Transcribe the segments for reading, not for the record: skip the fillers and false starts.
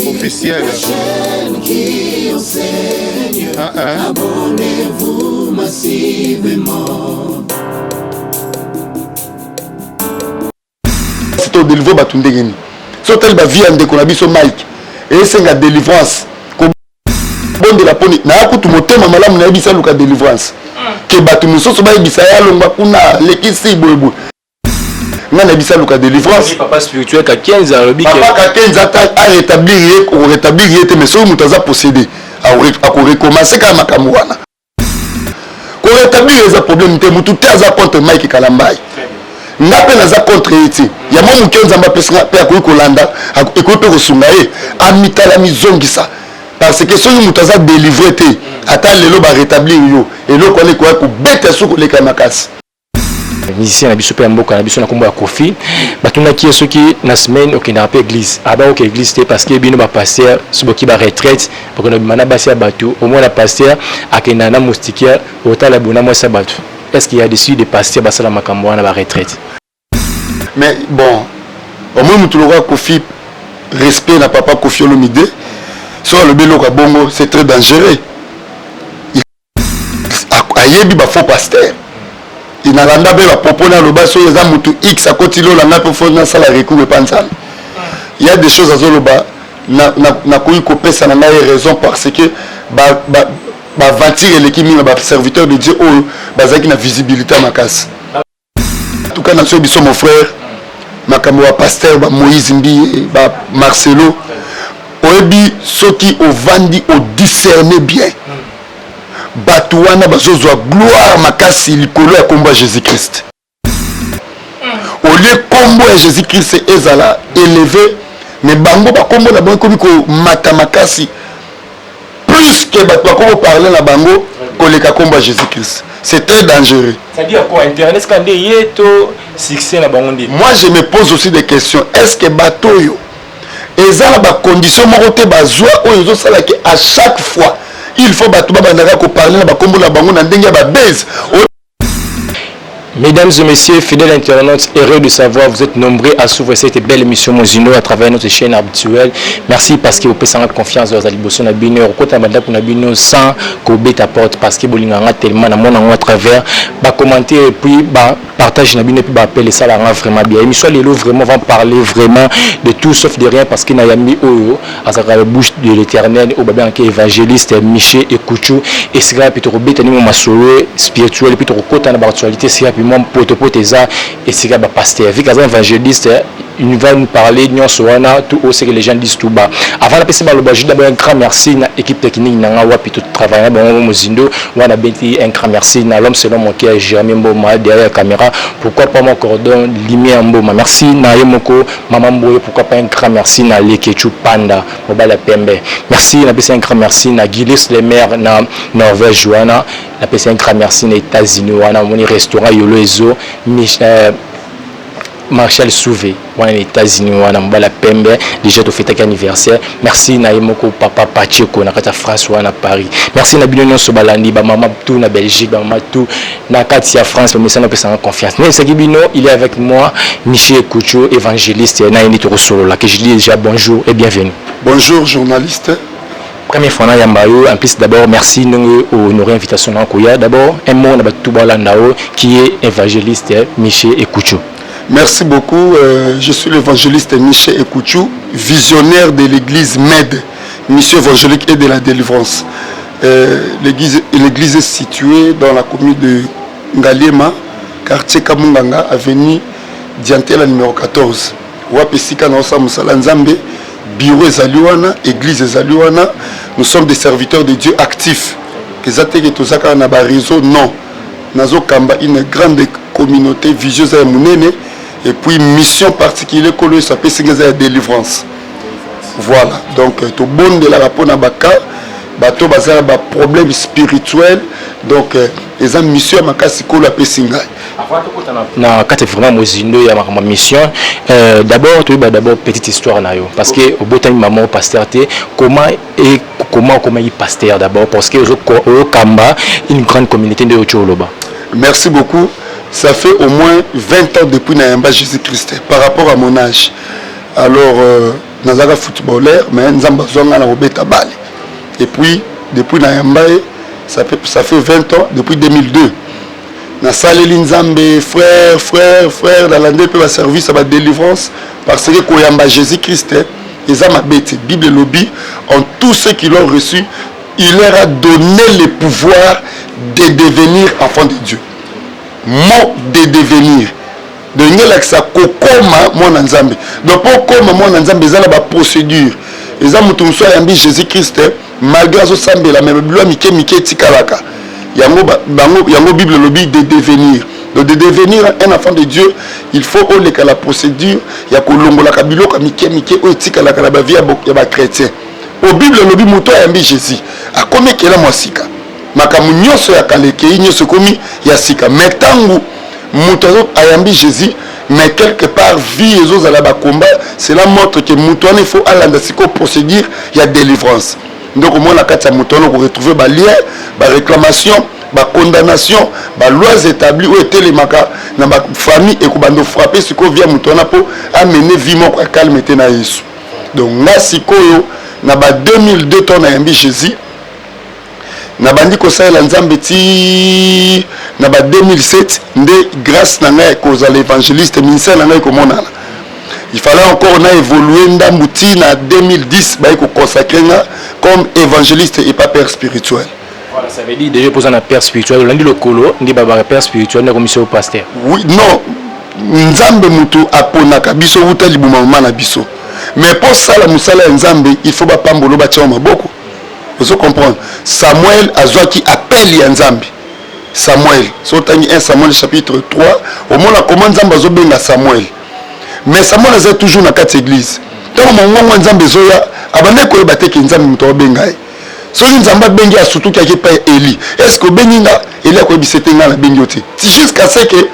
Officiel. Abonnez-vous massivement. C'est au délivré Batundegeni. So tel ba vie ande ko na biso Mike. Et c'est la délivrance. Ko bon de la poni. Na ko tu motema malamu na bisa luka délivrance. Que batu musoso ba bisa ya longba kuna lekisi boyebo. Na bisa luka délivrance. Papa spirituel ka 15 ans le papa ka 15 ans a rétablir ko rétablir te mais so mutaza posséder. A recommencer ka makambo wana. Ko rétablir les problèmes te mutu te aza contre Mike Kalambai. Nape naza contre eti ya momu kenza mba pesanga pe akoyi kolanda ekoyi pe kosunga ye amitala mizongisa parce que soki mutu aza délivré te ata lelo ba rétablir yo eloko wana ekoya kobeta so koleka makasi. Musicien na biso pe mboka na biso na kombo ya Kofi batundaki soki na semaine okenda pe église aba ok église te parce que bino ba pasteur soboki ba retraite bakona bimana basi ya bato au moins la pasteur akenda na moustiquaire otala bona moi sa bato. Est-ce qu'il y a dessus des pasteurs basala makambo na ba retraite? Mais bon, au moins mutu loka Kofi respect na papa Kofi Olomide sur le belo ka bongo c'est très dangereux. Ayebi ba faux pasteur. Il n'a pas de propos dans le bas sur les amoutous X à côté de l'anna pour faire un salaire recours pensant. Il y a des choses à Zoloba na koyi kopé ça n'a raison parce que ba ventiler l'équipe na serviteur de Dieu oh bazaki na visibilité à ma casse. En tout cas na so biso mon frère makambo wa pasteur ba Moïse Mbi ba Marcelo oyebi soki au vandi au discerner bien. Batouana bazozwa gloire makasi likolo ya kombo ya Jésus-Christ. Au lieu kombo ya Jésus-Christ ezala élevé mais bango ba kombo na bango komiko mata makasi plus que bato parler na bango koleka kombo ya Jésus-Christ. C'est très dangereux. Ça dit quoi internet quand yeto succès na bango ndi. Moi je me pose aussi des questions. Est-ce que bato yo ezala ba condition moko te bazwa oyo zo sala que à chaque fois il faut parler de base. Mesdames et messieurs, fidèles internautes, heureux de savoir, vous êtes nombreux à suivre cette belle émission Mozino à travers notre chaîne habituelle. Merci parce que vous pouvez sans confiance dans la liboso na bino, kota madame na bino sans kobet ta porte parce que bolinganga tellement na mona à travers ba commenter et puis ba partage na bino puis ba appeler ça là vraiment bien. Émission lelo vraiment va parler vraiment de tout sauf de rien parce que na yami oyo à la bouche de l'Éternel au babé en évangéliste Michel et Kouchou et c'est là puis to kobeta ni mo masolo spirituel puis to kota na actualité c'est mon poteza et c'est là pasteur avec un évangéliste il va nous parler de tout aussi que les gens disent tout bas avant la passer le d'abord un grand merci à l'équipe technique nanga wapi tout travailler bon mozindo wana benti un grand merci à l'homme selon mon cœur Jérémy Mboma derrière la caméra pourquoi pas mon cordon lumière Mboma merci na yemoko maman Mboye pourquoi pas un grand merci na Lekechu Panda Mobala Pembe merci na passer un grand merci na Gilles les maires na Norvège Joanna na passer un grand merci na États-Unis wana mon restaurant Yolo Ezo Marshall Souvé wana les États-Unis wana Mobala Pembe déjà to fête anniversaire merci na yemoko papa Pacheko na kata France wana Paris merci na bino nyonso balandi ba maman tout na Belgique ba maman tout na Katia France mais ça n'a pas sans confiance mais c'est Bino il est avec moi Michel Kouchou évangéliste na ini to solo là que je dis déjà bonjour et bienvenue. Bonjour journaliste. Première fois na yambayo en plus d'abord merci nous honorer invitation na koya d'abord un mot na batu balandao qui est évangéliste Michel Kouchou. Merci beaucoup. Je suis l'évangéliste Michel Ekouchou, visionnaire de l'église MED, mission évangélique et de la délivrance. L'église est située dans la commune de Ngaliema, quartier Kamunganga, avenue Diantela numéro 14. Wapesika na osa musala nzambe, bureau ezaliwana, église ezaliwana. Nous sommes des serviteurs de Dieu actifs. Kezate tozaka na ba réseau non. Nazo kamba une grande communauté vigieuse à Mounene. Et puis mission particulière que s'appelle la délivrance. Voilà. Donc tout bon de la rapport na baka, bato bazala ba problème spirituel. Donc les mission makasi ko la pesinga. Avant de na kate vraiment mozindo ya ma mission d'abord petite histoire na yo parce que au botani maman pasteur té comment il pasteur d'abord parce que au Kamba une grande communauté de Ocholoba. Merci beaucoup. Ça fait au moins 20 ans depuis Nayamba Jésus-Christ par rapport à mon âge. alors nazaka footballeur mais nzamba zonga na robeta balle. Et puis depuis na yambaye ça fait 20 ans depuis 2002 na saleli nzambe frère dans l'année pe ba service à ba délivrance parce que koyamba Jésus-Christ ils ont ma bête Bible lobby en tous ceux qui l'ont reçu il leur a donné le pouvoir de devenir enfants de Dieu. Mot de devenir de ngela kokoma mwana nzambe donc pour koma mwana nzambe ezala ba procédure eza mutu so yambi Jésus-Christ malgré so sambela mais bilo mike tikalaka yango Bible lobby de devenir. Donc de devenir un enfant de Dieu, il faut que la procédure ya kolongola kabilo ka mike o tikalaka la ba vie ya ba chrétien. Au Bible lobby muto yambi Jésus akomi kela mwasika makamu nyonso ya kaleke nyonso komi ya sika metangu muto ayambi Jésus mais quelque part vie ezo ala ba combat cela montre que muto il faut alanda siko procédure ya délivrance. Donc au moins la kati ya muto on retrouver ba lien ba réclamation ba condamnation ba lois établies ou était les maka na ba famille et ko bando frapper siko via muto na po amener vie moko calme na Yesu. Donc nga sikoyo na ba 2002 ton ayambi Jésus na bandi ko saela nzambe ti na ba 2007 nde grâce na ngai cause l'évangéliste ministère na ngai ko monana il fallait encore na évoluer ndambuti na 2010 ba ko consacrer comme évangéliste et pas père spirituel. Voilà, ça veut dire déjà poser un père spirituel lundi le colo ndi baba père spirituel na commission pasteur. Oui non nzambe mutu aponaka biso wuta libuma na biso mais pour ça la musala nzambe il faut ba pambolo ba tia maboko. Vous comprenez? Samuel a qui appelle Yanzambi. Samuel. Sotangi 1 Samuel chapitre 3. Au moins la commande Zamba zobenga Samuel. Mais Samuel a toujours dans quatre églises. Donc mon Nzambe zoya abane ko ebate ki Nzambe muto benga. So Nzamba bengi a surtout qui pas Eli. Est-ce que benginga Eli a ko bisetenga na bengioti. Si jusqu'à ce que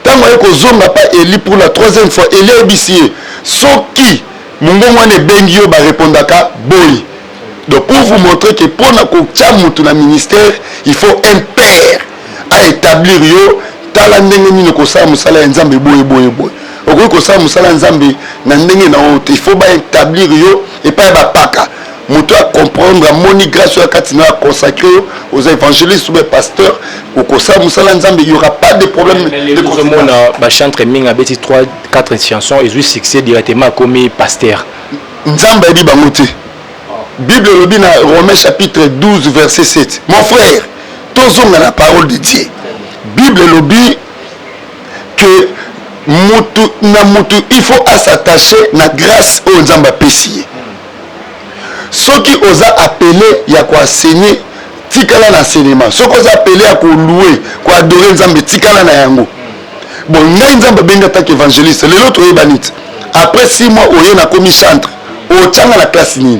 tango ko zonga pas Eli pour la troisième fois Eli a bisié. So qui mungo mwana bengi yo ba répondaka boy. Donc pour vous montrer que pour na ministère, il faut un père à établir yo tala ndenge ni ko sa musala nzambe boye. Oko ko sa musala nzambe na ndenge na ote, il faut ba établir yo et pas ba paka. Moto à comprendre à moni grâce à katina consacré aux évangélistes ou aux pasteurs ou ko sa musala nzambe, il y aura pas de problème de consommation. Ba chantre minga beti 3-4 chansons et eu succès directement comme pasteur. Nzambe di bangote. Bible lobby na Romains chapitre 12 verset 7. Mon frère, tozonga la parole de Dieu. Bible lobby que mutu il faut s'attacher na grâce au Nzamba pesier. Ceux qui osent appeler ya ko enseigner tikala na enseignement. Ceux qui osent appeler à ko louer, ko adorer Nzamba tikala na yango. Bon, ngai Nzamba benga tant qu'évangéliste, le l'autre ebanit. Après 6 mois oye na komi chantre, o tanga la classe ni.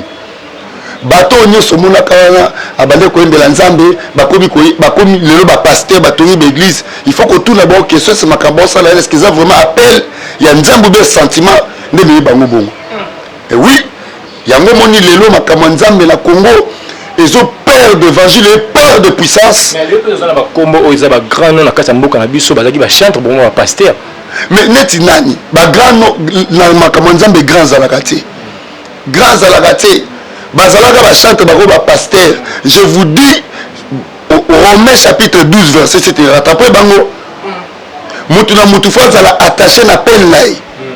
Bato nyonso monaka wana abande koyembela nzambe bakomi lelo ba pasteur batongi l'église il faut que tout na bon question c'est makambo ça là est-ce qu'ils ont vraiment appel il y a nzambe de sentiment ndebe bango bongo et oui yango moni lelo makambo nzambe na Congo ezo père d'évangile et père de puissance mais lelo za na ba kombo o za ba grand nom na kata mboka na biso bazaki ba chantre bongo ba pasteur mais neti nani ba grand nom na makambo nzambe grand zalakati Bazalaka ba chante bako ba pasteur. Je vous dis Romains chapitre 12 verset 7 rattrapé bango. Mutu na mutu fois za la attaché na peine là.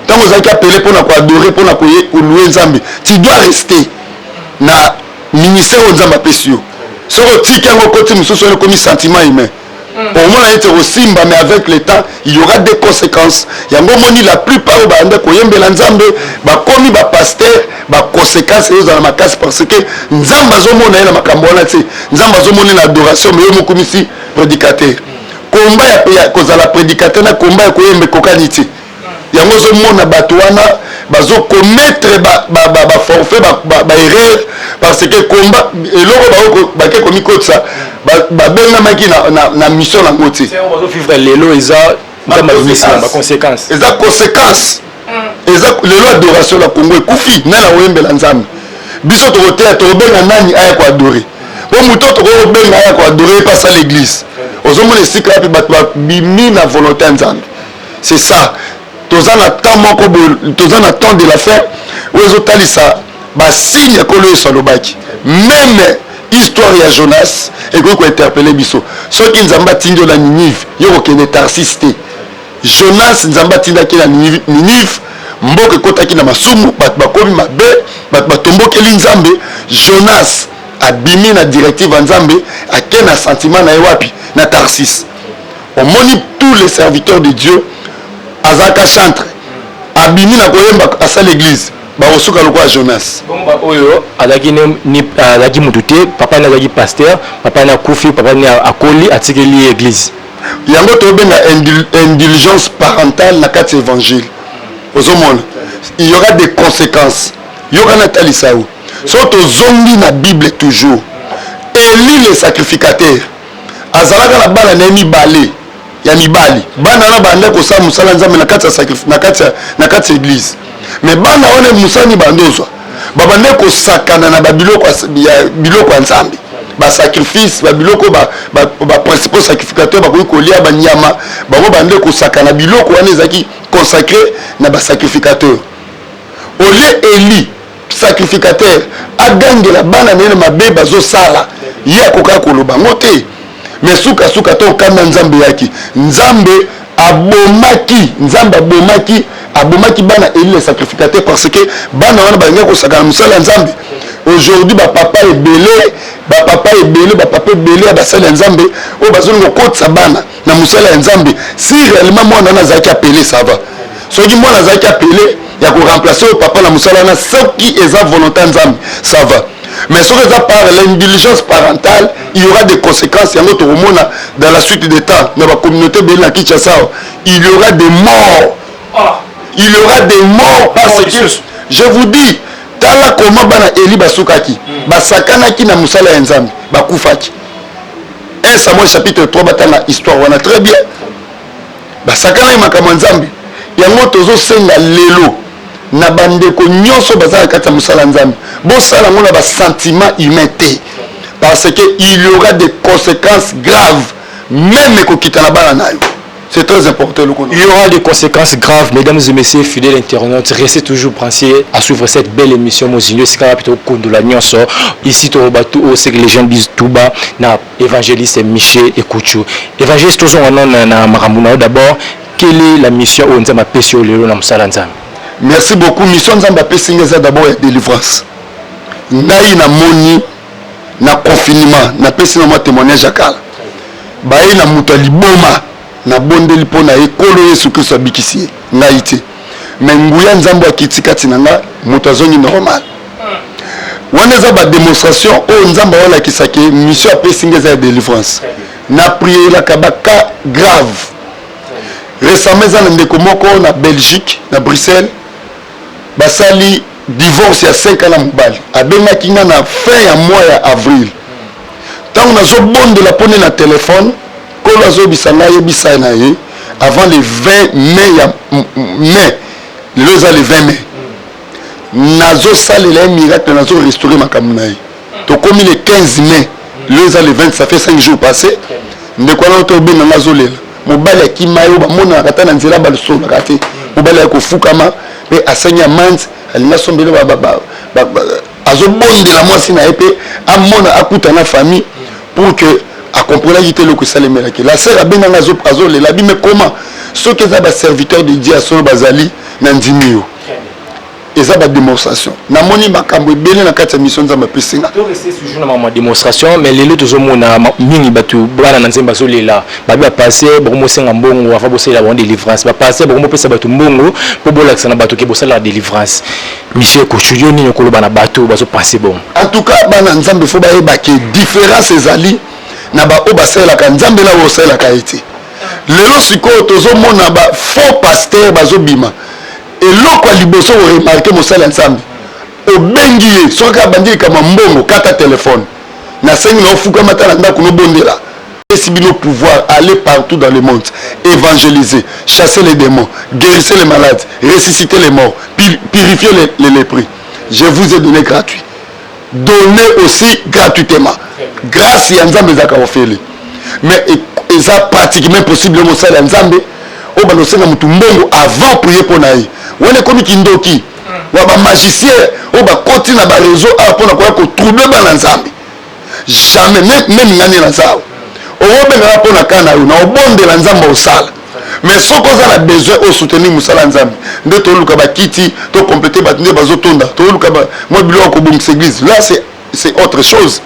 Tant vous avez appelé pour na ko adorer pour na ko louer Nzambe. Tu dois rester na ministère au Nzamba pesio. Soko tika ngo côté mususu le comme sentiment humain. Au moins être au simba mais avec le temps il y aura des conséquences. Yango moni la plupart ba anda ko yembela Nzambe ba komi ba pasteur ba conséquences aux dans ma casse parce que Nzamba zo mona na makambo na ti Nzamba zo mona na adoration mais yo mokomi si prédicateur. Komba ya koza la prédicateur na komba ya ko yembe kokaniti. Yango zo mona bato wana bazo commettre ba forfait ba erreur parce que combat eloko ba ke komi kotsa ba benga maki na mission na ngoti c'est on va vivre lelo eza ba conséquences eza conséquences eza lelo adoration la Congo ekufi na la oyembela Nzambe biso to hotel to benga nani aya ko adorer bo muto to benga aya ko adorer pas à l'église ozomona sika pe bato bimi na volonté Nzambe c'est ça toza na temps moko toza na temps de la fin ozo talisa ba signe ko le salobaki même histoire ya Jonas et ko interpeller biso soki nzamba tindio na Ninive yoko kene Tarsis te Jonas nzamba tindaki na Ninive mboke kotaki na masumu bat bakomi mabe bat batombokeli nzambe Jonas abimi na directive nzambe akena sentiment na wapi na Tarsis. On monite tous les serviteurs de Dieu azaka chantre abimi na koyemba asa l'église ba osuka lokwa Jonas bomba oyo alaki ni alaki mututé papa na alaki pasteur papa na kufi papa ni akoli atikeli église yango to benga indulgence parentale na quatre évangile ozomona il y aura des conséquences il y aura Nathalie Sao surtout zombi na Bible toujours Élie le sacrificateur azalaka na bana na mibale ya mibali bana na bande ko sa musala nzambe na kati ya sacrifice na kati ya église mais bana wana musani bandozwa babande ko sakana na babiloko ya biloko ya nzambe ba sacrifice babiloko ba principaux sacrificateurs ba ko lia ba nyama bango bande ko sakana biloko wana ezaki consacré na ba sacrificateur olé Eli sacrificateur agangela bana nene mabe bazo sala ye akoka koloba ngote mais suka to kanda nzambe yaki nzambe abomaki bana Eli le sacrificateur parce que bana wana ba ngeko sakana musala nzambe aujourd'hui ba papa ebele ba papa ebele ba sala nzambe o bazongo kotsa bana na musala nzambe si réellement mwana na zaki appelé ça va soki mwana zaki appelé ya ko remplacer au papa na musala na soki eza volonté nzambe ça va mais sur les par l'indulgence parentale il y aura des conséquences il y a notre hormone dans la suite des temps dans la communauté de la Kinshasa il y aura des morts il y aura des morts parce que je vous dis tala comment bana Eli basukaki basakanaki na musala ya nzambe bakufaki 1 Samuel chapitre 3 batana histoire wana très bien basakana makambo nzambe yango tozo senga lelo na bandeko nyonso bazala kati ya musala nzambe bosala ngona ba sentiment humain te parce que il y aura des conséquences graves même kokita na bana nayo. C'est très important. Il y aura des conséquences graves, mesdames et messieurs, fidèles internautes. Restez toujours branchés à suivre cette belle émission. C'est la ici, c'est que les gens disent tout bas. Évangéliste Michel et Kouchou. Évangéliste, toujours d'abord, quelle est la mission où nous avons appelé le Namsalanzam? Merci beaucoup. Mission Nzamba Pessinga d'abord est délivrance. Naï na moni na confinement na pessinga moi témoignage akala. Baï na mutali boma. Na bondeli pona ekolo Yesu Kristo abikisi ngai te mais nguya nzambo akitika tinanga moto azongi normal wana za ba démonstration o nzambo wala kisaki mission apesinga za délivrance na prier la kabaka grave récemment za ndeko moko na Belgique na Bruxelles basali divorce ya 5 ans na mobali abengaki nga na fin ya mois ya avril tant nazo bondela pone na téléphone avant le 20 mai, le 20 mai, nazo salela miracle nazo restaurer ma kamunaï. To comme le 15 mai, le 20, ça fait 5 jours passés. Ne connais pas bien nazo lela. Mobile qui mayo ba mona kata na nzela ba so na kate. Mobile ko fukama pe asenya mans alina sombele ba azo bonde la moi sina epé amona akuta na famille pour que à comprendre le que ça les mérite. La sœur a bien dans la zone azole la mais comment ceux qui sont serviteurs de Dieu à son bazali nandimio. Et ça va démonstration. Na moni makambo belé na kati mission nzamba pesinga. To rester toujours na ma démonstration mais les autres zomo na mingi batu bana na nzemba so lela. Ba ba passer bomo senga mbongo afa bosse la bonne délivrance. Ba passer bomo pesa batu mbongo po bolakisa na batu ke bosse la délivrance. Michel Kouchou ni ko loba na batu bazo passer bon. En tout cas bana nzambe fo ba yeba ke différence ezali na ba obasela ka nzambe na osela ka iti lelo sikoyo tozomona ba faux pasteur bazobima eloko liboso o remarquer mosala nzambe obengi ye soka bandili kama mbongo kata téléphone na sengi na ofuka matala ndako no bondela esibino pouvoir aller partout dans le monde évangéliser chasser les démons guérir les malades ressusciter les morts purifier les lépreux je vous ai donné gratuit donner aussi gratuitement grâce ya nzambe zaka ofeli mais ça pratiquement possible mo sala nzambe o banosenga mutu mbongo avant prier pour naï wana komi kindoki wa ba magicien o ba koti na ba réseau a pour na ko troubler ba nzambe jamais même ngani na zao o benga pour na kana na obonde la nzamba osala mais soko za na besoin au soutenir musala nzambe nde to luka ba kiti to compléter ba nde bazotonda to luka ba mo bilo ko bongisa église là c'est autre chose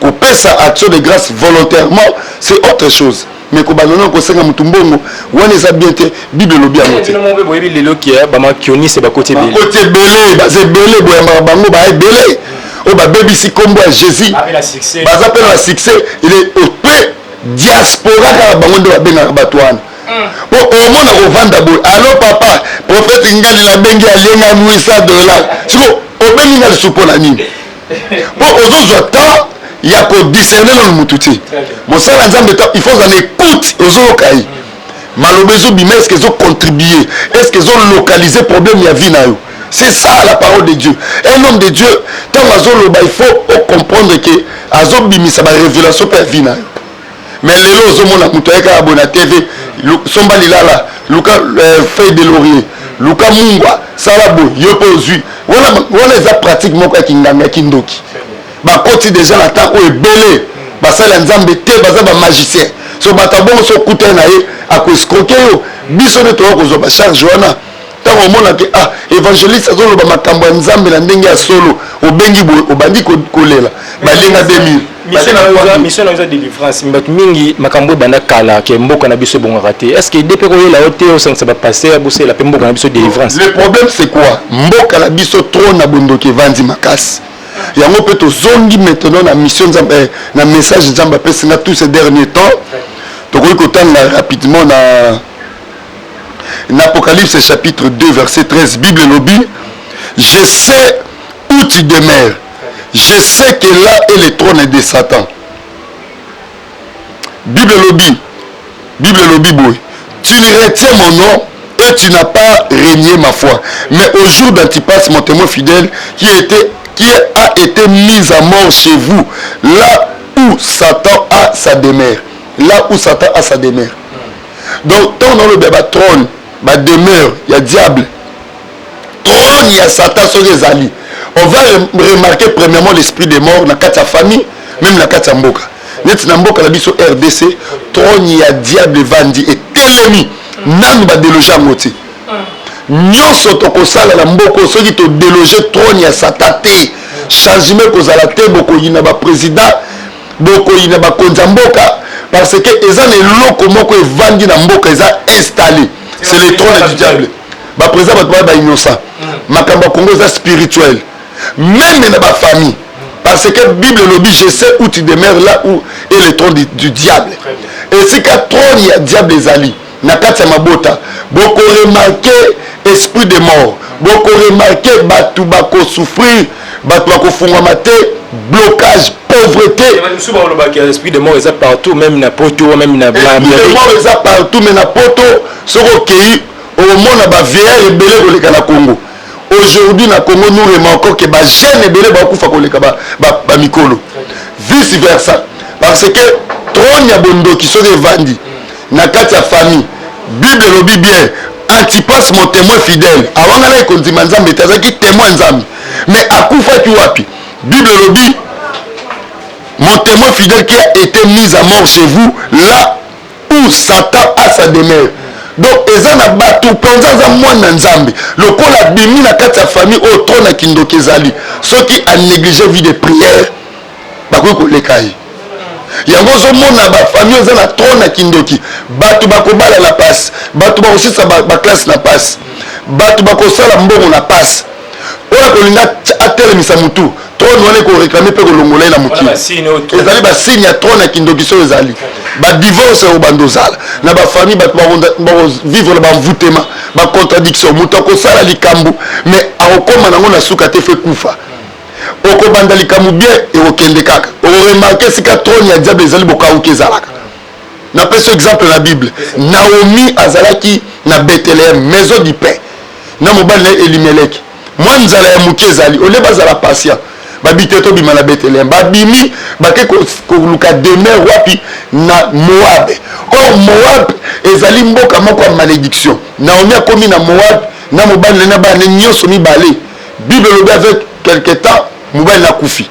ko pesa action de grâce volontairement c'est autre chose mais ko banana ko senga mutumbongo wana eza bien te bible lobi amote non mo boyebi lelo ki ba ma kioni c'est ba côté belé côté belé ba c'est belé boyamba bango ba belé o ba baby si kombo à Jésus ba za pena succès il est au peu diaspora ka bango ndo ba benga batwana o mona ko vanda boy allo papa prophète ngali la bengi alenga $800 siko o bengi ngali supona nini po ozozo temps il y a pour discerner le mututi mon sœur nzambe il faut en écoute ozo kai malobezo bima est-ce qu'ils ont contribué est-ce qu'ils ont localisé problème ya vie na yo c'est ça la parole de Dieu un homme de Dieu tant azo loba il faut comprendre que azo bimisa ba révélation per vie na yo mais lelo ozo mona mutu eka abona TV somba lilala luka feuille de laurier luka mungwa salabo yopo ozui wala eza pratique moko ya kinganga kindoki ba koti déjà na temps o ebele basala nzambe te baza ba magicien so batabongo so kuta na ye ako escroquer yo biso ne to ko zo ba charge wana tant au mona ke évangéliste azolo ba makambo ya nzambe na ndenge ya solo obengi obandi kolela balenga 2000 mission na délivrance mbatu mingi makambo banda kala ke mboka na biso bonga raté est-ce que depuis ko yela hote au sens ba passer à bosser la mboka na biso délivrance le problème c'est quoi mboka na biso trop na bondoke vandi makasi yango peut zongi maintenant na mission na message nzamba pesi na tous ces derniers temps to ko kotanga rapidement na Apocalypse chapitre 2 verset 13 Bible lobi je sais où tu demeures je sais que là est le trône de Satan Bible lobi boy tu retiens mon nom et tu n'as pas régné ma foi mais au jour d'Antipas mon témoin fidèle qui a été mis à mort chez vous là où Satan a sa demeure donc tant dans le bébé trône ba demeure il y a diable trône il y a Satan sur les alliés on va remarquer premièrement l'esprit des morts dans quatre famille même la quatre mboka net na mboka la biso RDC trône il y a diable vandi et telemi nanu ba déloger ngoti nyonso tokosala na mboko soki to déloger trône ya Satan te changement kozala te bokoyina ba président bokoyina ba konza mboka parce que eza eloko moko evandi na mboka eza installé c'est le trône du diable ba président ba innocent makambo Congo eza spirituel même na ba famille parce que Bible lobi je sais où tu demeures là où est le trône du diable et si ka trône ya diable ezali na kati ya mabota boko remarquer esprit de mort boko remarquer batu bako souffrir batu bako fungwa te blocage pauvreté esprit de mort est partout même na poto même na blanc de mort est partout mais na poto soko kei au monde ba vieillard ebele koleka na Congo aujourd'hui na Congo nous remarquons que ba jeune ebele ba kufa koleka ba mikolo vice versa parce que trône ya bondo qui sont vendus na kati ya famille Bible lobi bien Antipas mon témoin fidèle awanga na ekondima nzambe tazaki témoin nzambe mais akufa ki wapi Bible lobi mon témoin fidèle qui a été mis à mort chez vous là où Satan a sa demeure donc eza na bato penza za mwana nzambe lokola bimi na kati ya famille au trône kindoki ezali soki a négligé vie de prière bakoki koleka ye yango ozomona bafamille eza na trône na kindoki bato bakobala na pasi bato bakosisa baklasse na pasi bato bakosala mbongo na pasi oyo kolinga atelemisa mutu trône wana ekoreklame mpe kolongola ye na mokili ezali basigne ya trône ya kindoki soyo ezali badivorce oyo bando ozala na bafamille bato bakovivre na bamvutema bacontradiction moto akosala likambo mais akokóma nango na suka te fe kufa okobanda likambo bien ekokende kaka oremarke sika trône ya diable ezali bokauki ezalaka napesi exemple na bible Naomi azalaki na Bethléem maison du pain na mobali na Elimeleki mwa nzala ya moke ezali ole bazala patient babite to bima na Bethléem babimi bake koluka demeure wapi na Moab or Moab ezali mboka moko ya malédiction. Naomi a commis na Moab, na mobali na ba nyonso mibale. Bible lobi avec quelque temps mobali na kufi.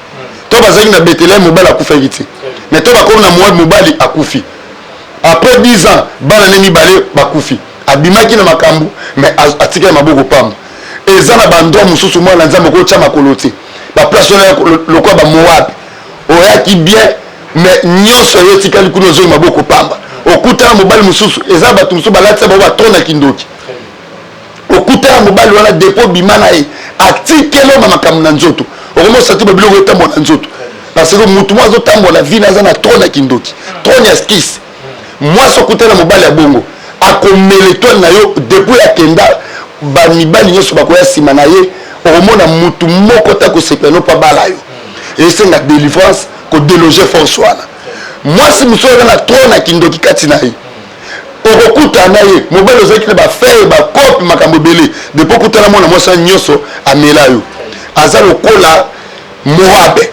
To bazali na Bethléem mobali akufa vite. Mais to ba comme na Moab mobali akufi. Après 10 ans, bana ne mibale bakufi. Abimaki na makambu mais atika maboko pamba. Eza na bandwa mususu mwa na nzambe ko tia makolote. Ba place le quoi ba Moab. Oya ki bien mais nyonso yo tikali kuno zo maboko pamba. Okuta mobali mususu eza batu mususu balatsa ba tona kindoki. Okuta mobali wana dépôt bimana e atikelo makambu na nzoto. Okomo sati ba biloko etambo na nzoto. Parce que mutu mwa zo tambo la vie na za na tona kindoki. Tona skis. Moi so kuta na mobali ya bongo. Akomele étoile na yo depuis akenda ba mibali nyonso bakoya sima na ye. Okomona mutu moko ta ko sepeno pa bala yo. Et c'est la délivrance ko déloger force wana. Moi si muso na trona kindoki kati na ye. Okokuta na ye mobali ozaki na ba faire ba copie makambo belé depuis kuta na mona mosa nyonso amela yo. Aza lokola Moabe.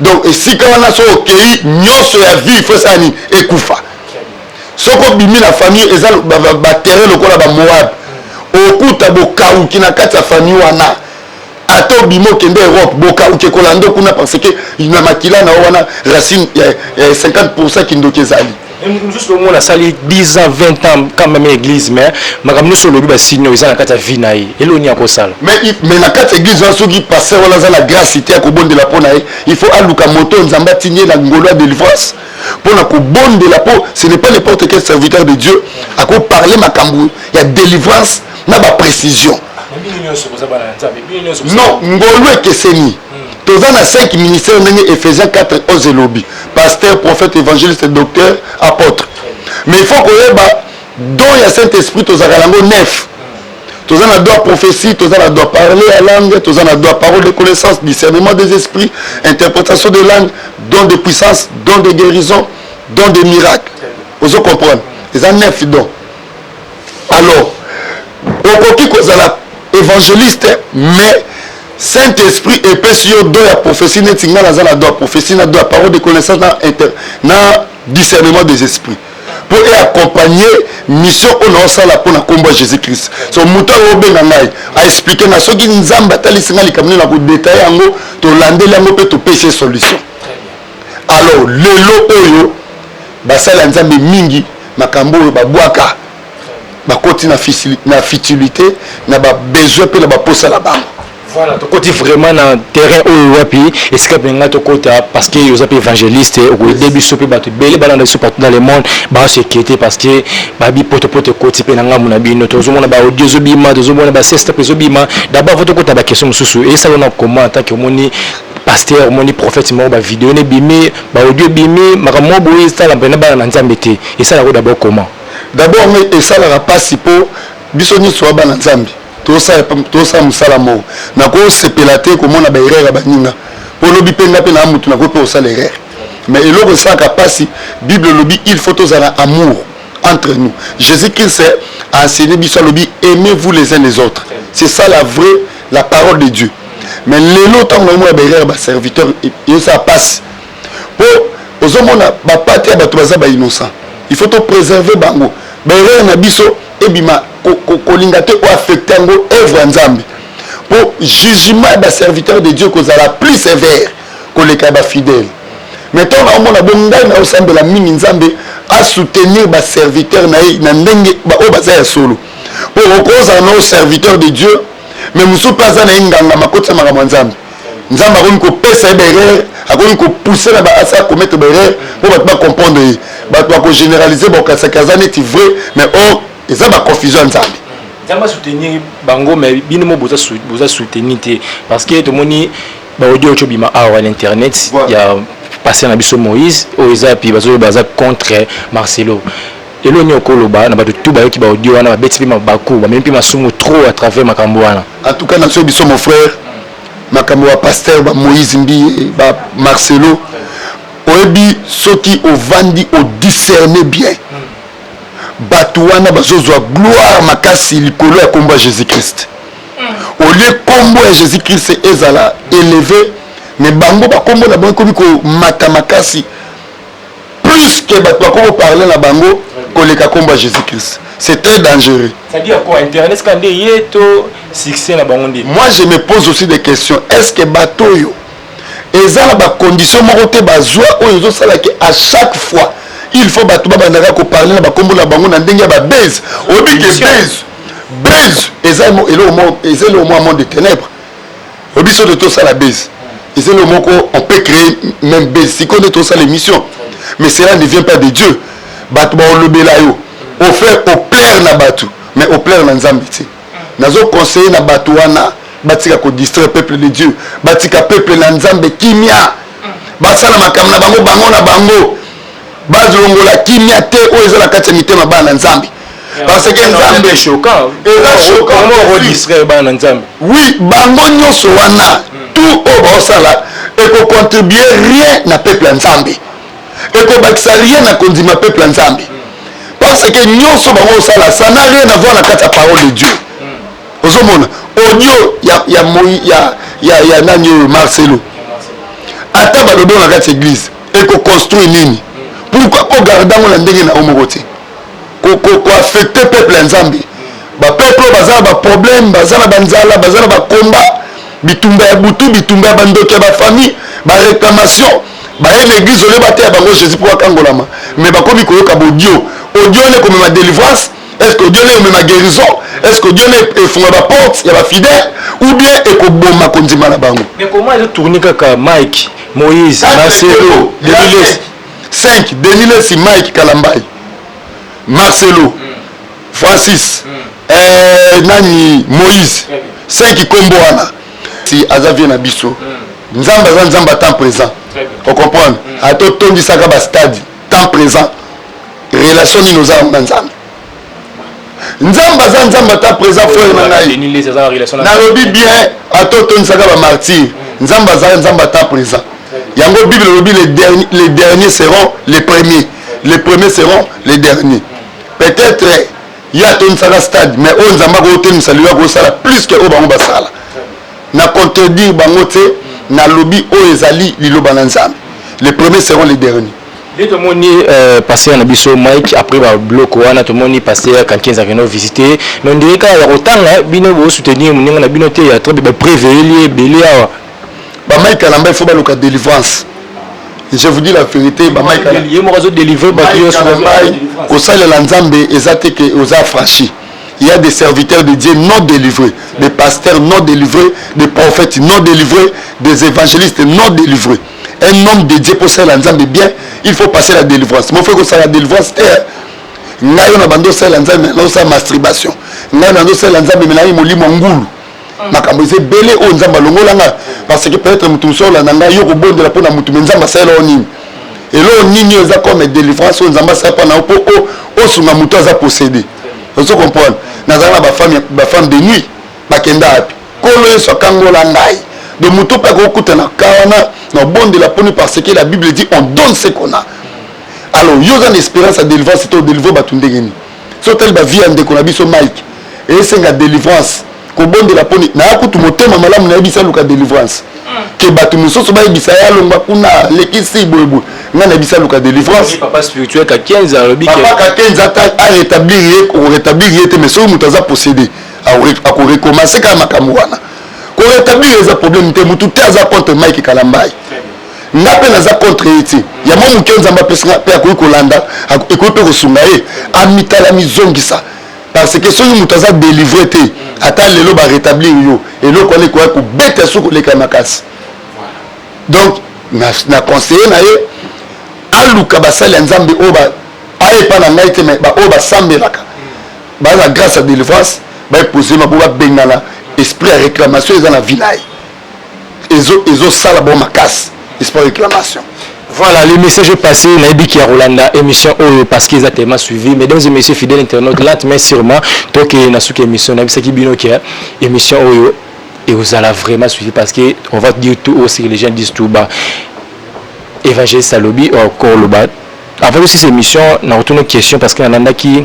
Donc esika wana so okei nyonso ya vie faut ça ni ekufa. Soko bimi la famille eza ba terrain lokola ba Moab. Okuta bokauki na kati ya famille wana. Ato bimo kende Europe bokauki kolando kuna parce que na makila na wana racine ya 50% kindokezali. Juste au moins, ça les 10 ans, 20 ans, quand même l'église, mais nous sommes le signe, ils ont la carte vina, et l'on y a quoi ça. Mais la carte église, ceux qui passent, on a la grâce, c'était à bon de la peau, il faut allouer moto, nous avons signé la ngoloa de délivrance. Pour la bon de la peau, ce n'est pas n'importe quel serviteur de Dieu. À quoi parler ma cambou, il y a délivrance, n'a pas précision. Non, ngoloa que c'est ni. Tous les 5 ministères de Ephésiens 4, 11 et lobby. Pasteur, prophète, évangéliste, docteur, apôtre. Mais il faut qu'on ait dont il y a Saint-Esprit, tous les 9. Tous les droit prophétie, tous les droit parler à langue, tous les droit parole de connaissance, discernement des esprits, interprétation des langues, don de puissance, don de guérison, don de miracles. Vous comprenez? Il y a 9 dons. Alors, au qui cause la évangéliste, mais Saint-Esprit épais sur deux la prophétie netinga la doit prophétie na doit parole de connaissance na discernement des esprits pour accompagner mission on ça la pour na combat Jésus-Christ. So muto obenga ngai a expliquer na soki nzamba tali singa likamne na ko détailler yango to landela ngo pe to pécher solution. Alors lelo oyo basala nzambe mingi makambo ba bwaka ba koti na futilité na ba besoin pe na ba posa la bango. Voilà, tu côté vraiment dans terrain où wapi et ce que benga to côté parce que vous êtes évangéliste au début sopi ba to belé ba dans le monde ba sécurité parce que ba bi poto côté pe nanga mona bino to zomona ba audio zobima to zomona ba sesta pe zobima d'abord votre côté ba question mususu et ça on a comment en tant que moni pasteur moni prophète mo ba vidéo ne bimi ba audio bimi makamo boye ça la pena ba na nzambe te et ça la d'abord comment d'abord mais et ça la pas si po biso ni so ba na nzambe tout ça musalamo na ko sepelate ko mona ba erreur ba ninga po lobi penga pe na mutu na ko pe osala erreur mais eloko ça kapasi bible lobi il faut tous un amour entre nous. Jésus-Christ a enseigné biso lobi aimez-vous les uns les autres. C'est ça la parole de Dieu. Mais lelo tant na mo ba erreur ba serviteur et ça passe po ozomona ba patia ba toza ba innocent. Il faut to préserver bango ba erreur na biso ebima kolingate ou affecter ngo œuvre nzambe pour jugement des serviteurs de Dieu cause la plus sévère que les cas fidèles. Maintenant on a bonga na osambe la mingi nzambe à soutenir ba serviteurs na ndenge ba o bazaya solo pour cause nos serviteurs de Dieu mais musu pas na nganga makotsa maka nzambe nzambe ko pesa erreur akoni ko pousser la ba asa commettre erreur pour pas comprendre ba ko généraliser ba kasakazane ti vrai mais oh et ça va confusion nzambe. Nzambe soutenir bango mais bino mo boza soutenir parce que to moni ba audio chobima à l'internet il y a passé na biso Moïse o eza pi baza contre Marcelo. Et l'on y a koloba na ba tout ba ki ba audio wana ba beti ma baku ba même pi masumu trop à travers makambo wana. En tout cas na so biso mon frère makambo wa pasteur ba Moïse mbi ba Marcelo oebi soki o vandi o discerner bien. Batouana bazozwa gloire makasi likolo ya kombo Jésus-Christ. Au lieu kombo ya Jésus-Christ ezala élevé mais bango ba kombo na bango ko mata makasi plus que bato ko parler na bango koleka komba Jésus-Christ. C'est très dangereux. C'est-à-dire quoi? Internet quand yeto succès na bango ndi. Moi je me pose aussi des questions. Est-ce que bateau yo ezala ba condition moko te bazwa oyo zo sala que à chaque fois il faut bato ba bandaka ko parler na ba kombo na bango na ndenge ba base. Obi que base ezala le monde de ténèbres. Obi so de tout ça la base. C'est le mot qu'on peut créer même base si on est tout ça l'émission. Mais cela ne vient pas de Dieu. Bato ba olobela yo. Au fait au plaire na bato mais au plaire na nzambe ti. Nazo conseiller na bato wana batika ko distraire peuple de Dieu. Batika peuple na nzambe kimia. Basala makambo na bango na bango. Bazongola kimia te o ezala kati ya mitema bana nzambe. Parce que nzambe est choquant. Comment distraire bana nzambe? Oui, bango nyonso wana tout au bosala et ko contribuer rien na peuple nzambe. Et ko bakisa rien na kondima peuple nzambe. Parce que nyonso bango sala ça n'a rien à voir na kati ya parole de Dieu. Ozomona audio ya nani Marcelo. Ata balobo na kati église et ko construire nini? Pourquoi ko garder ngo na ndenge na omogote? Ko affecter peuple nzambe. Ba peuple bazala ba problème, bazala banzala, bazala ba combat, bitumba ya butu, bitumba ya bandoke ba famille, ba réclamation, ba l'église ole ba te bango Jésus pour kangolama. Mais ba komi ko yoka audio ne comme ma délivrance, est-ce que Dieu ne ma guérison, est-ce que Dieu ne fonga ba porte, il y a ba fidèle ou bien e ko bomba konzima na bango. Mais comment il tourner kaka Mike, Moïse, Marcelo, 5 2000 si Mike Kalambai. Marcelo, Francis, nani Moïse, 5 kombo wana. Si Azavie na biso, nzamba temps présent. Vous comprenez? Ato tondi saka ba stade, temps présent. Relation ni nous avons nzamba. Nzamba temps présent frère na ngai. Na lobi bien, ato tondi saka ba martyr. Nzamba temps présent. Yango Bible lobi les derniers seront les premiers. Les premiers seront les derniers. Peut-être il y a ton stade mais on zamba ko ten saluer ko sala plus que obango basala na contredire bangote na lobby o ezali liloba na nzambe. Les premiers seront les derniers. Dès que moni passer na biso Mike après ba bloc wana to moni passer quand 15 à venir visiter non dirait ka ya otanga bino bo soutenir moninga na bino te ya très ba prévélier belia ba Mike Kalamba il faut ba loka délivrance. Je vous dis la vérité, il y a délivré au sein de l'Anzambe, aux affranchis. Il y a des serviteurs de Dieu non délivrés, des pasteurs non délivrés, des prophètes non délivrés, des évangélistes non délivrés. Un homme de Dieu pour ça l'Anzambe bien, il faut passer la délivrance. Mon frère, que ça la délivrance est. Nous avons fait l'Anzambe, nous avons masturbation. Nous avons fait l'Anzambe, nous avons mongulu. Makambo belé o nzamba longolanga parce que peut-être mutu sola nanga yo ko bondela pona mutu nzamba sala oni et lo nini eza comme délivrance o nzamba sala pona o sunga mutu aza possédé vous comprenez nazala ba femme de nuit bakenda api kolo yeso kangola ngai de mutu pa ko kutana kawana na bondela pona parce que la Bible dit on donne ce qu'on a. Alors yo za espérance à délivrance c'est au délivrer batundengeni so tel ba vie ande ko na biso Mike et c'est la délivrance ko bonde la poni na akutu motema malamu na yebisa luka délivrance ke batu musoso ba yebisa ya longba kuna lekisi boyebo nga na yebisa luka délivrance papa spirituel ka 15 ans lobi papa ka 15 ans a rétablir yete mais so mutaza posséder a ko recommencer ka makambo wana ko rétablir les problèmes te mutu te aza contre Mike Kalambai ngape naza contre yete ya mo mukenza mba pesa pe ko landa ko pe ko sunga e amitala mizongisa parce que soki mutu aza délivré te ata lelo ba rétablir yo et lo connaît quoi ko bête soko le kamakasi. Donc na conseiller na ye aluka basali nzambe oba aye pa na ngai te mais ba oba sambelaka ba la grâce à délivrance ba poser ma boba bengala esprit à réclamation dans la vinaille ezo sala bon makasi esprit à réclamation. Voilà, le message est passé, Naïbi qui a Rolanda, émission parce qu'ils ont tellement suivi. Mesdames et messieurs fidèles internautes, lentement sûrement, donc il y a émission, émission et vous allez vraiment suivre parce qu'on va dire tout aussi, les gens disent tout bas. Évangéliste Salobi, encore le bas. Avant aussi cette émission, on a retourné une question parce qu'il y en a qui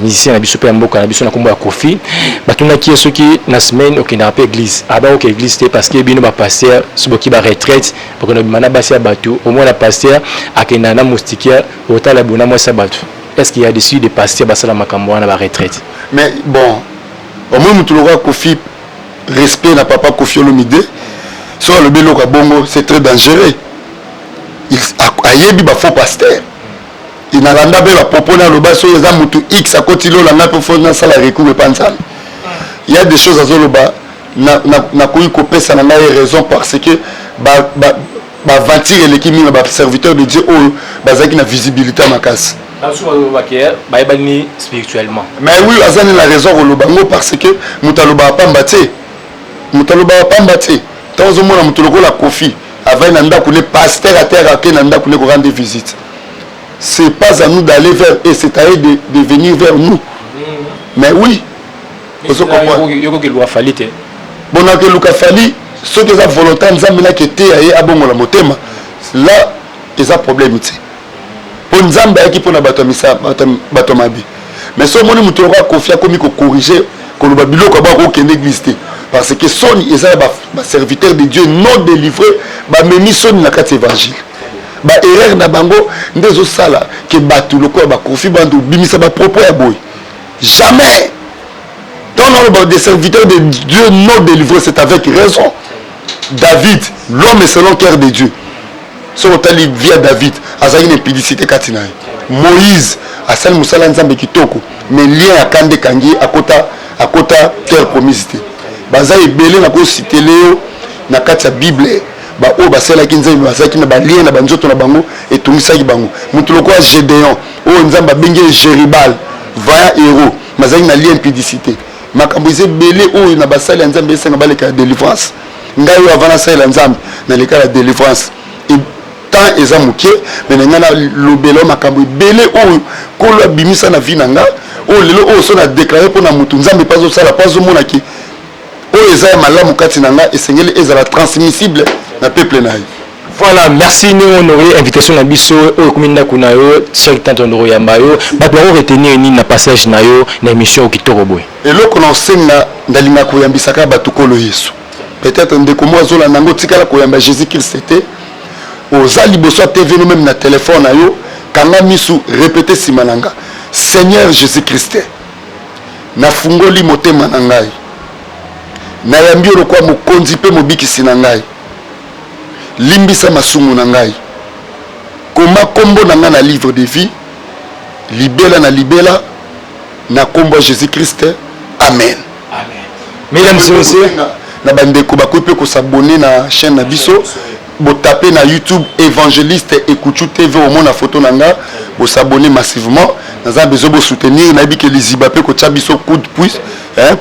musicien na biso pe mboka na biso na kombo ya Kofi batuna ki ceux qui na semaine ok na pe église aba ok église te parce que bino ba pasteur soboki ba retraite pour que na bimana basi ya bato au moins la pasteur akena na moustiquaire otala bona moi sa bato est-ce qu'il y a dessus des pasteurs basala makambo na ba retraite? Mais bon, au moins tu l'auras Kofi respect na papa Kofi Olomide. Sur le bélo bongo, c'est très dangereux. Il a yebi ba faux pasteur. Il n'a pas de propos dans le bas sur les amutu X à côté de la pour faire ça la recours panzan. Il y a des choses à Zoloba na koui kopé ça n'a raison parce que ba ventir l'équipe ni ba serviteur de Dieu ou bazaki na visibilité à ma casse. Spirituellement. Mais oui, Azan a raison au parce que Moutaloba pas mbatté. Moutaloba pas mbatté. Tant au moins Moutalogo la Kofi avant nanda koulé pasteur à terre à nanda koulé rendre des visites. C'est pas à nous d'aller vers eux, c'est à eux de venir vers nous. Mais oui. Bon, que Luka Fali, ceux qui ont volontaire, nous avons qui étaient à bon la motema. Là, ils ont problème. Pour nous avons qui pour la batomabi. Mais ce moment où nous avons confié comme il faut corriger, que nous avons qu'il y a l'église. Parce que son ils ont serviteur de Dieu non délivré, même son na carte évangile. Ba erreur na bango ndezo sala ke batu loko ba kofi bandu bimisa ba propos ya boy. Jamais. Dans l'ordre des serviteurs de Dieu non délivrés, c'est avec raison. David, l'homme est selon le cœur de Dieu. Ce qui via David, a une impudicité katinai. Moïse, a sal musala nzambe kitoko, mais lien à Kande Kangi à kota terre promisité. Baza ebele na ko citer Léo na kati Bible. Ba o basela kinzembe basaki na ba lien na banzoto na bango et tumisaki bango. Mutu loko Gédéon, o nzamba bengi Jéribal, vaillant héros, mazaki na lien impudicité. Makamboise belé o na basali ya nzambe esenga baleka délivrance. Ngai yo avana sala nzambe na leka la délivrance. Et tant eza muke mais nga na lobelo makambo belé o ko lo bimisa na vie nanga o lelo o so na déclarer pour na mutu nzambe pas zo sala pas zo mona ki o eza malamu kati nanga esengeli ezala transmissible na peuple na. Voilà, merci nous honorer invitation na biso o komina kuna yo seul tant honorer yamba yo ba doit retenir ni na passage na yo na émission kitoko boy. Et lo ko na senga ndalinga ko yambisaka batukolo Yesu. Peut-être ndeko mo azola nango tikala ko yamba Jésus Christ était aux aliboso TV nous même na téléphone na yo kanga misu répéter simananga Seigneur Jésus Christ na fungoli motema na ngai na yambi lo kwa mokonzi pe mobikisi na ngai limbisa masumu na ngai koma kombo na nga na livre de vie libela na libela na kombo Jésus Christ amen. Amen. Mesdames et messieurs, na bandeko bakope ko s'abonner na chaîne na biso bo taper na YouTube évangéliste Ekuchu TV au monde na photo nanga bo s'abonner massivement naza besoin bo soutenir na bi que les Zimbabwe ko tchabiso coup de pouce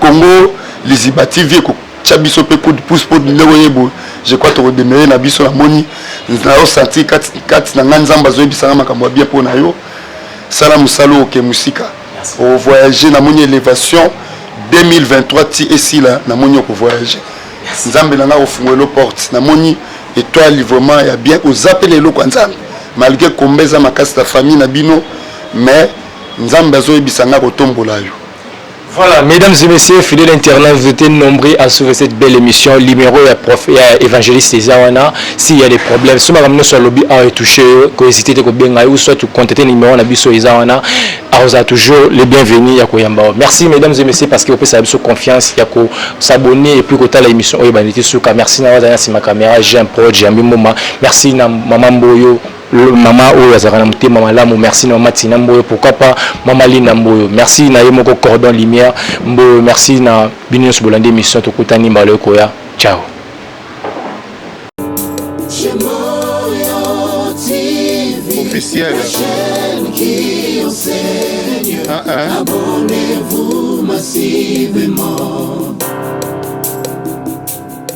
Congo les Zimbabwe TV ko tchabiso pe coup de pouce pour ndebo je crois to redémarrer na biso la moni na o senti kat na nzamba zo bisanga makambo bien pour na yo sala musalo ke musika au voyager na moni élévation 2023 ti ici là na moni ko voyager nzambe na ofungwelo porte na moni étoile vraiment ya bien aux appeler lo kwa nzambe malgré kombeza makasi la famille na bino mais nzambe zo bisanga ko tombola yo. Voilà, mesdames et messieurs, fidèles internautes, vous êtes nombreux à suivre cette belle émission. Numéro et évangéliste Ezawana. S'il y a des problèmes, si vous sur le lobby à toucher, que hésitez à bien ou soit contacter le numéro Nabiso Ezawana, vous avez toujours les bienvenus à Koyamba. Merci mesdames et messieurs parce que vous pouvez avoir confiance, il y a qu'à s'abonner et puis qu'à l'émission Oyebanité Souka. Merci Nawadana c'est ma caméra, j'ai un projet, j'ai un moment. Merci na maman Boyo. Maman Oyazarana Mouté, maman Lamou, merci na Matina Mboyo, pourquoi pas maman Lina Mboyo, merci na Yemoko Cordon Lumière Mboyo, merci na Binios Bolande Mission Tokutani Mbalo Koya, ciao. Officiel. Abonnez-vous.